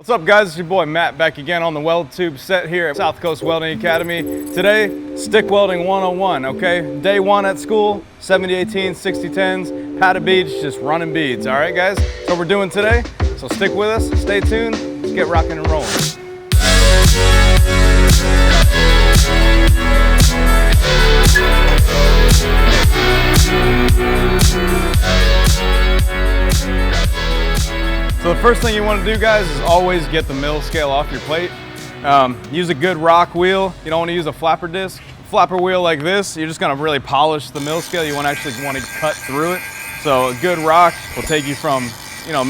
What's up guys, it's your boy Matt back again on the WeldTube set here at South Coast Welding Academy. Today, stick welding 101, okay? Day one at school, 70-18, 60-10s, padded beads, just running beads, all right guys? That's what we're doing today, so stick with us, stay tuned, let's get rocking and rolling. So the first thing you want to do, guys, is always get the mill scale off your plate. Use a good rock wheel. You don't want to use a flapper disc. Flapper wheel like this, you're just going to really polish the mill scale. You want to cut through it. So a good rock will take you from,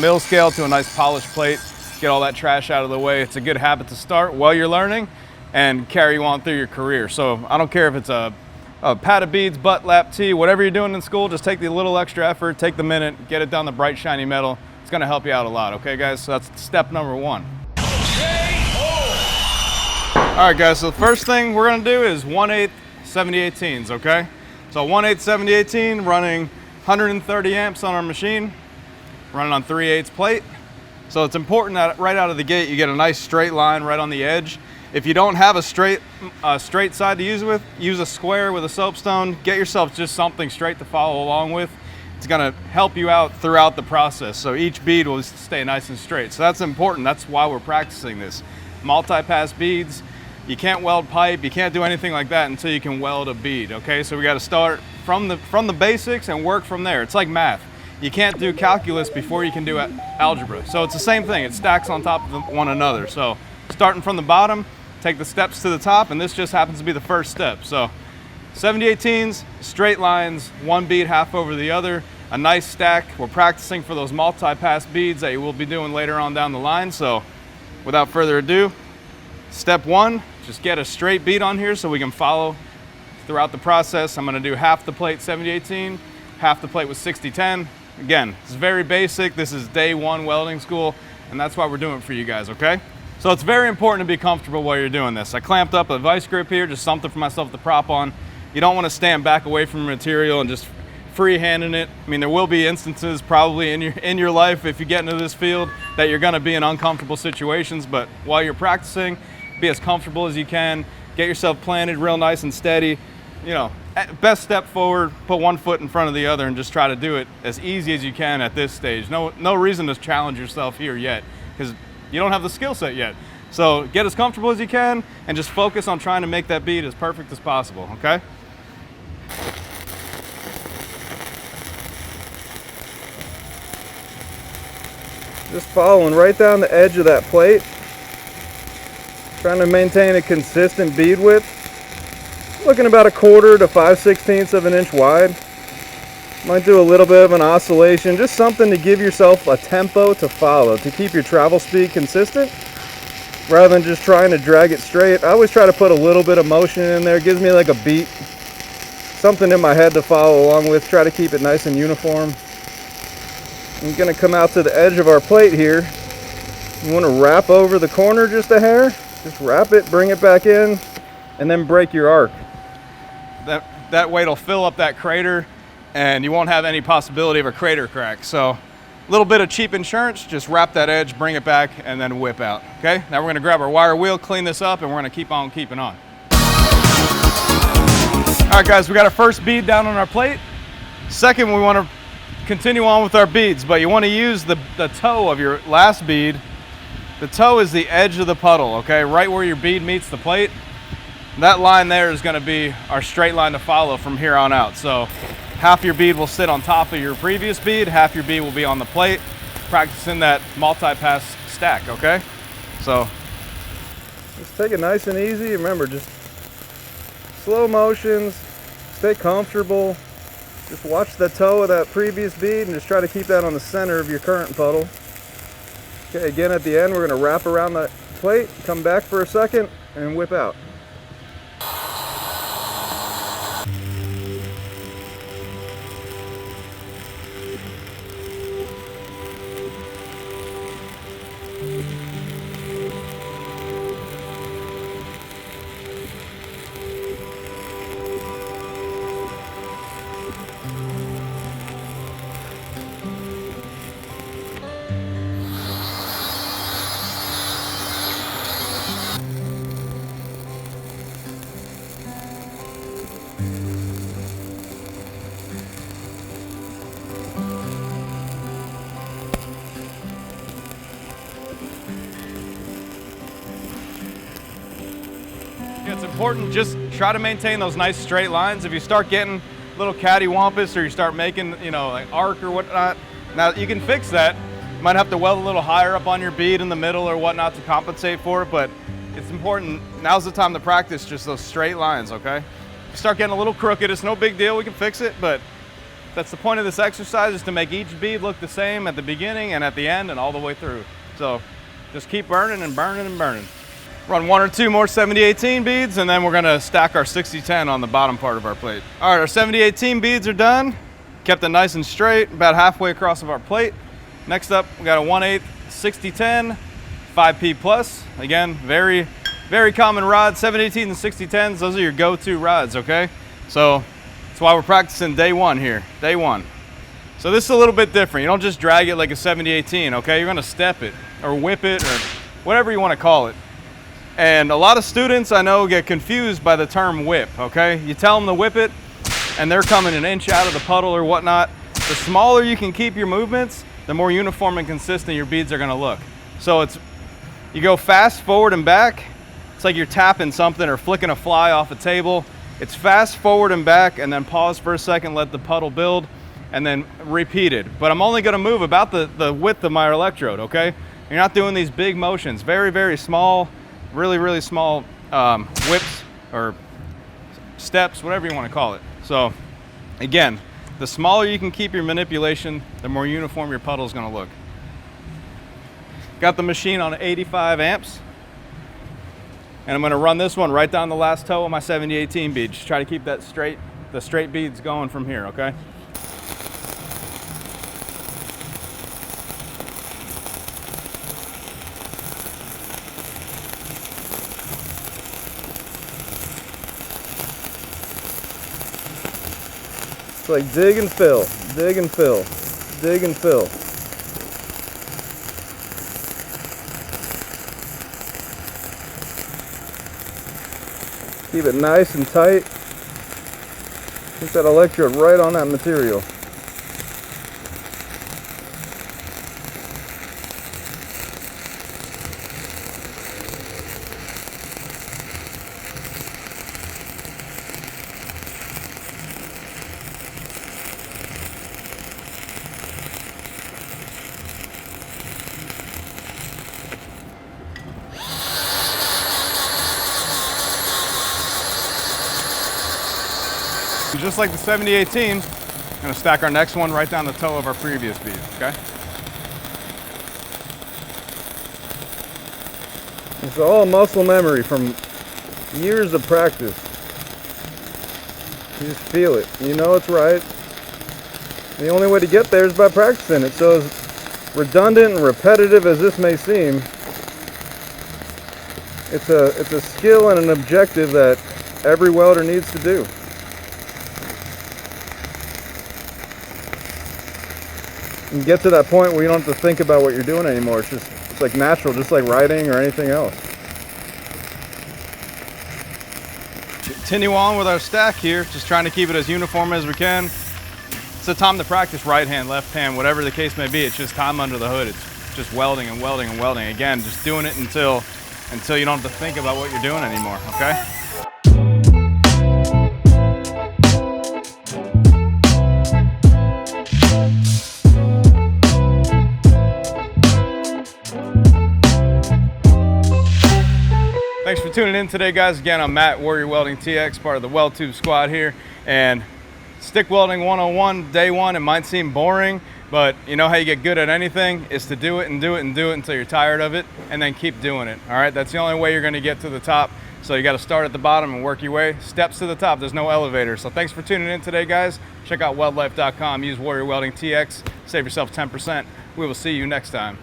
mill scale to a nice polished plate. Get all that trash out of the way. It's a good habit to start while you're learning and carry you on through your career. So I don't care if it's a padded beads, butt lap tee, whatever you're doing in school, just take the little extra effort, take the minute, get it down the bright shiny metal. It's gonna help you out a lot, okay guys? So that's step number one. All right guys, so the first thing we're gonna do is 1/8 70-18s, okay? So 1/8 70-18 running 130 amps on our machine, running on 3/8 plate. So it's important that right out of the gate you get a nice straight line right on the edge. If you don't have a straight side to use with, use a square with a soapstone. Get yourself just something straight to follow along with. It's gonna help you out throughout the process. So each bead will stay nice and straight. So that's important, that's why we're practicing this. Multi-pass beads, you can't weld pipe, you can't do anything like that until you can weld a bead, okay? So we gotta start from the basics and work from there. It's like math. You can't do calculus before you can do algebra. So it's the same thing, it stacks on top of one another. So starting from the bottom, take the steps to the top, and this just happens to be the first step. So 70-18s, straight lines, one bead half over the other, a nice stack. We're practicing for those multi-pass beads that you will be doing later on down the line. So without further ado, step one, just get a straight bead on here so we can follow throughout the process. I'm gonna do half the plate 70-18, half the plate with 60-10. Again, it's very basic. This is day one welding school, and that's why we're doing it for you guys, okay? So it's very important to be comfortable while you're doing this. I clamped up a vice grip here, just something for myself to prop on. You don't want to stand back away from the material and just free-handing it. I mean, there will be instances probably in your life if you get into this field that you're going to be in uncomfortable situations, but while you're practicing, be as comfortable as you can. Get yourself planted real nice and steady. Best step forward, put one foot in front of the other and just try to do it as easy as you can at this stage. No reason to challenge yourself here yet because you don't have the skill set yet. So get as comfortable as you can and just focus on trying to make that bead as perfect as possible, okay? Just following right down the edge of that plate. Trying to maintain a consistent bead width. Looking about 1/4 to 5/16 of an inch wide. Might do a little bit of an oscillation, just something to give yourself a tempo to follow, to keep your travel speed consistent, rather than just trying to drag it straight. I always try to put a little bit of motion in there. It gives me like a beat, something in my head to follow along with. Try to keep it nice and uniform. I'm gonna come out to the edge of our plate here. You wanna wrap over the corner just a hair. Just wrap it, bring it back in, and then break your arc. That way it'll fill up that crater and you won't have any possibility of a crater crack. So a little bit of cheap insurance, just wrap that edge, bring it back, and then whip out, okay? Now we're gonna grab our wire wheel, clean this up, and we're gonna keep on keeping on. All right guys, we got our first bead down on our plate. Second, we wanna continue on with our beads, but you wanna use the toe of your last bead. The toe is the edge of the puddle, okay? Right where your bead meets the plate. That line there is gonna be our straight line to follow from here on out. So half your bead will sit on top of your previous bead, half your bead will be on the plate, practicing that multi-pass stack, okay? So just take it nice and easy. Remember, just slow motions, stay comfortable. Just watch the toe of that previous bead and just try to keep that on the center of your current puddle. Okay, again at the end, we're gonna wrap around that plate, come back for a second, and whip out. It's important, just try to maintain those nice straight lines. If you start getting a little cattywampus or you start making, you know, like arc or whatnot, now you can fix that. You might have to weld a little higher up on your bead in the middle or whatnot to compensate for it, but it's important, now's the time to practice just those straight lines, okay? If you start getting a little crooked, it's no big deal, we can fix it, but that's the point of this exercise, is to make each bead look the same at the beginning and at the end and all the way through. So just keep burning and burning and burning. Run 1 or 2 more 70-18 beads, and then we're gonna stack our 60-10 on the bottom part of our plate. All right, our 70-18 beads are done. Kept it nice and straight, about halfway across of our plate. Next up, we got a 1/8 60-10, 5P plus. Again, very, very common rod. 70-18s and 60-10s, those are your go-to rods, okay? So that's why we're practicing day one here, day one. So this is a little bit different. You don't just drag it like a 70-18, okay? You're gonna step it or whip it or whatever you wanna call it. And a lot of students I know get confused by the term whip, okay? You tell them to whip it and they're coming an inch out of the puddle or whatnot. The smaller you can keep your movements, the more uniform and consistent your beads are gonna look. So you go fast forward and back. It's like you're tapping something or flicking a fly off a table. It's fast forward and back and then pause for a second, let the puddle build, and then repeat it. But I'm only gonna move about the width of my electrode, okay? You're not doing these big motions, very, very small, really, really small whips or steps, whatever you want to call it. So again, the smaller you can keep your manipulation, the more uniform your puddle is going to look. Got the machine on 85 amps, and I'm going to run this one right down the last toe of my 70-18 bead. Just try to keep that straight, the straight beads going from here, okay? It's like dig and fill, dig and fill, dig and fill. Keep it nice and tight. Keep that electrode right on that material. Just like the 70-18, I'm going to stack our next one right down the toe of our previous bead, okay? It's all muscle memory from years of practice. You just feel it. You know it's right. The only way to get there is by practicing it. So as redundant and repetitive as this may seem, it's a skill and an objective that every welder needs to do. And get to that point where you don't have to think about what you're doing anymore. It's like natural, just like writing or anything else. Continue on with our stack here, just trying to keep it as uniform as we can. It's the time to practice right hand, left hand, whatever the case may be. It's just time under the hood. It's just welding and welding and welding. Again, just doing it until you don't have to think about what you're doing anymore, okay? Thanks for tuning in today, guys. Again, I'm Matt, Warrior Welding TX, part of the WeldTube squad here. And stick welding 101, day one, it might seem boring, but you know how you get good at anything is to do it and do it and do it until you're tired of it, and then keep doing it, all right? That's the only way you're gonna get to the top. So you gotta start at the bottom and work your way. Steps to the top, there's no elevator. So thanks for tuning in today, guys. Check out weldlife.com, use Warrior Welding TX, save yourself 10%. We will see you next time.